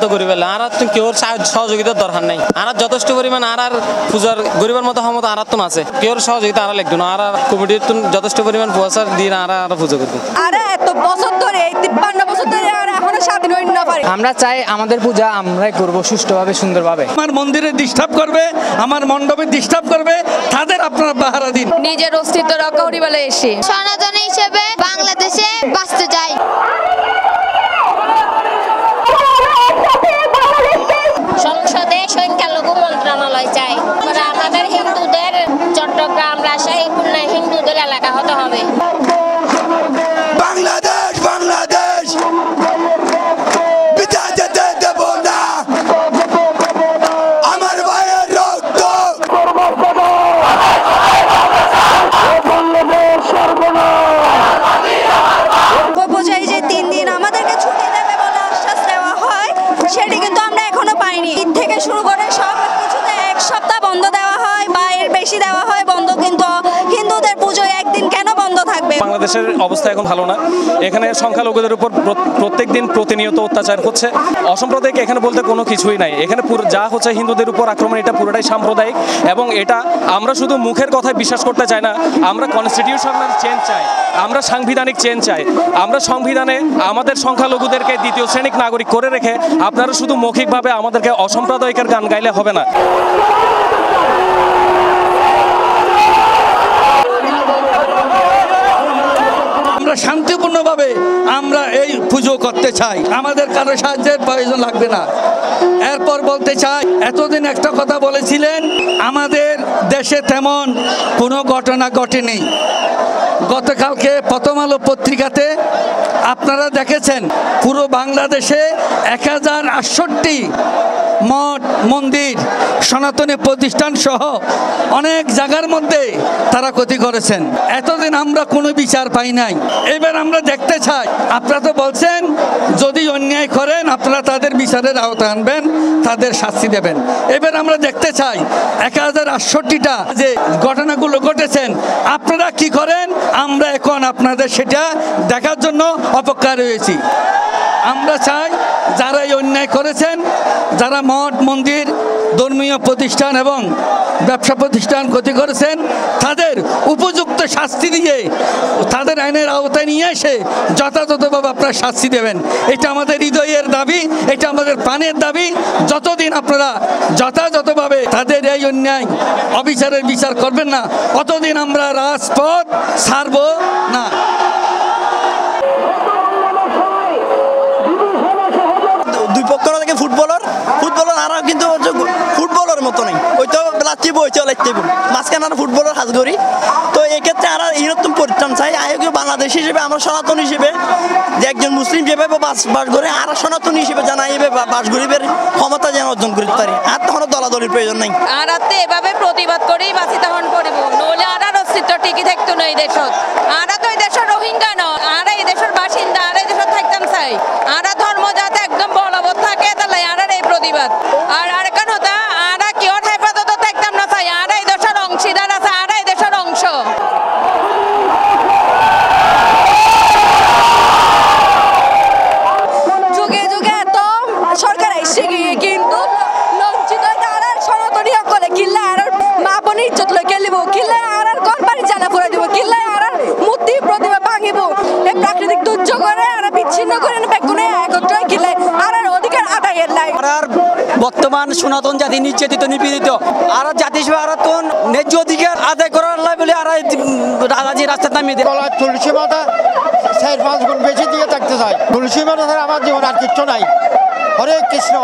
তো গরিবের আর কেউ সহযোগিতার দরকার নাই আর যথেষ্ট পরিমাণ আর পূজার গরিবের মতো ক্ষমতা আর তো আছে কেউ সহযোগিতা আর লিখতো না আর কমিটির যথেষ্ট পরিমাণ পয়সা দিয়ে আর পুজো করতো আর এত বছর ধরে 53 বছর ধরে আর এখনো স্বাধীন হই না পারি। আমরা চাই আমাদের পূজা আমরাই করব সুষ্ঠুভাবে সুন্দরভাবে। আমার মন্দিরে ডিস্টার্ব করবে, আমার মণ্ডপে ডিস্টার্ব করবে, তাদের আপনারা পাহারা দিন। নিজের অস্তিত্ব রক্ষা করি বলে এসে সনাতনী হিসেবে বাংলাদেশে বাঁচতে চাই। সংসদে সংখ্যালঘু মন্ত্রণালয় চাই। আমাদের হিন্দুদের চট্টগ্রাম রাজশাহী খুলনা হিন্দুদের এলাকা হতে হবে। বাংলাদেশ বাংলাদেশ বিদায় যেতে দেব না, আমার ভাইয়ের রক্ত বোঝাই যে 3 দিন আমাদেরকে ছুটি দেবে বলে আশ্বাস দেওয়া হয়, সেটি কিন্তু আমরা এখনো পাইনি। ঈদ থেকে শুরু করে সব কিছুতে 1 সপ্তাহ বন্ধ দেওয়া হয় বা এর বেশি দেওয়া হয় বন্ধ, কিন্তু হিন্দুদের পুজো একদিন কেন বন্ধ থাকবে? বাংলাদেশের অবস্থা এখন ভালো না। এখানে সংখ্যালঘুদের উপর প্রত্যেক দিন প্রতিনিয়ত অত্যাচার হচ্ছে। অসাম্প্রদায়িক এখানে বলতে কোনো কিছুই নাই। এখানে পুরো যা হচ্ছে হিন্দুদের উপর আক্রমণ, এটা পুরোটাই সাম্প্রদায়িক এবং এটা আমরা শুধু মুখের কথায় বিশ্বাস করতে চাই না, আমরা কনস্টিটিউশনাল চেঞ্জ চাই, আমরা সাংবিধানিক চেঞ্জ চাই। আমরা সংবিধানে আমাদের সংখ্যালঘুদেরকে 2য় শ্রেণীর নাগরিক করে রেখে আপনারা শুধু মৌখিকভাবে আমাদেরকে অসাম্প্রদায়িকের গান গাইলে হবে না। আমরা শান্তিপূর্ণভাবে আমরা এই পুজো করতে চাই, আমাদের কারো সাহায্যের প্রয়োজন লাগবে না। এরপর বলতে চাই, এতদিন একটা কথা বলেছিলেন, আমাদের দেশে তেমন কোনো ঘটনা ঘটেনি। গতকালকে প্রথম আলো পত্রিকাতে আপনারা দেখেছেন পুরো বাংলাদেশে 1068টি মঠ মন্দির সনাতনী প্রতিষ্ঠান সহ অনেক জায়গার মধ্যে তারা ক্ষতি করেছেন। এতদিন আমরা কোনো বিচার পাই নাই। এবার আমরা দেখতে চাই, আপনারা তো বলছেন যদি অন্যায় করেন আপনারা তাদের বিচারের আওতায় আনবেন, তাদের শাস্তি দেবেন। এবার আমরা দেখতে চাই 1068টা যে ঘটনাগুলো ঘটেছেন আপনারা কি করেন, আমরা এখন আপনাদের সেটা দেখার জন্য অপেক্ষা রয়েছি। আমরা চাই যারা এই অন্যায় করেছেন, যারা মঠ মন্দির ধর্মীয় প্রতিষ্ঠান এবং ব্যবসা প্রতিষ্ঠান ক্ষতি করেছেন, তাদের উপযুক্ত শাস্তি দিয়ে তাদের আইনের আওতায় নিয়ে এসে যথাযথভাবে আপনারা শাস্তি দেবেন। এটা আমাদের হৃদয়ের দাবি, এটা আমাদের প্রাণের দাবি। যতদিন আপনারা যথাযথভাবে তাদের এই অন্যায় অবিচারের বিচার করবেন না, ততদিন আমরা রাজপথ ছাড়ব না। দুই পক্ষ থেকে ফুটবলার আর কিন্তু ফুটবলের মতো নেই, ওই তো লাচ্ছিব ওই চলাইতেব মাঝখানে আর ফুটবলের হাজ করি। তো এক্ষেত্রে আর এরকম পরিত্রাণ চাই। আয়োগীয় বাংলাদেশ হিসেবে আমরা সনাতন হিসেবে যে একজন মুসলিম যেভাবে বাস করে আর সনাতন হিসেবে জানা বাস গরিবের ক্ষমতা যেন অর্জন করতে পারি, আর তখন দলাদলির প্রয়োজন নেই। আর এভাবে প্রতিবাদ করেই বাঁচি তখন করব, নইলে আর অস্তিত্ব টিকি থাকতো না এই দেশত। আর তো এই দেশের রোহিঙ্গা ন, আর এই দেশের বাসিন্দা, আর এই দেশত থাকতাম চাই। আর ধর্ম যাতে একদম বলবৎ থাকে তাহলে আর এই প্রতিবাদ। আর কেন হতা আর কেউ হেফাজত থাকতাম না চাই, আর এই দেশের অংশীদার আছে, আর এই দেশের অংশ। যুগে যুগে তো সরকার এসে গিয়ে কিন্তু লঞ্চিত আর সনাতনী সকলে কিল্লা আর মা বোনের ইজ্জত লই খেলিব, কিল্লা আর ঘর বাড়ি জ্বালা করে দিব, কিল্লা আর মূর্তি প্রতিমা ভাঙিব। এই প্রাকৃতিক দুর্যোগরে আর বিচ্ছিন্ন করে বেগুনে একত্র কিল্লা আর অধিকার আদায়ের লাই। আর বর্তমান সনাতন জাতি নির্যাতিত নিপীড়িত, আর জাতি হিসেবে আর ন্যায্য অধিকার আদায় করার লাই বলে আর রাজাজি রাস্তায় নামিয়ে দেয়। তুলসী মাতা 4-5 গুণ বেশি দিয়ে থাকতে চাই। তুলসী মাতা আমার জীবন আর কিচ্ছু নাই। হরে কৃষ্ণ।